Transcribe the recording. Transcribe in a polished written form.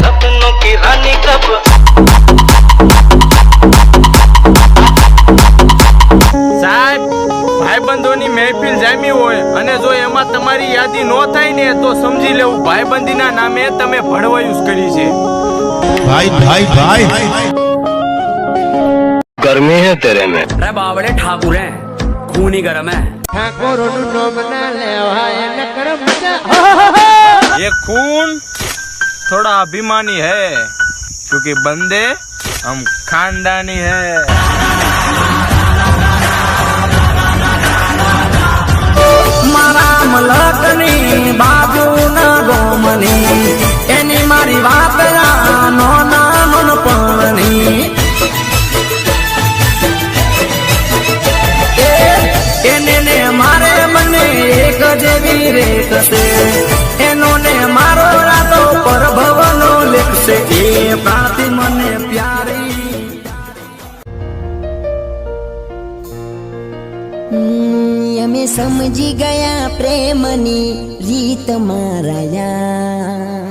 सपनों की रानी कब સાહેબ ભાઈબંધોની મહેફિલ જામી હોય અને જો એમાં તમારી યાદી ન થાય ને તો સમજી લેવું ભાઈબંધીના નામે તમે ભણવાયું જ કરી છે। भाई भाई भाई गर्मी है तेरे में अरे बावड़े ठाकुर है खून ही गरम है। ये खून थोड़ा अभिमानी है क्योंकि बंदे हम खानदानी है। मारा मलकनी बाजू ना गोमनी एनी मारी बात नो ना मन पानी एने ने मारे मने एक जेवी रेत से एनो ने मारो रातो पर भवनो लेख से ए प्राति मने प्यारी અમે સમજી ગયા પ્રેમની રીત મારાયા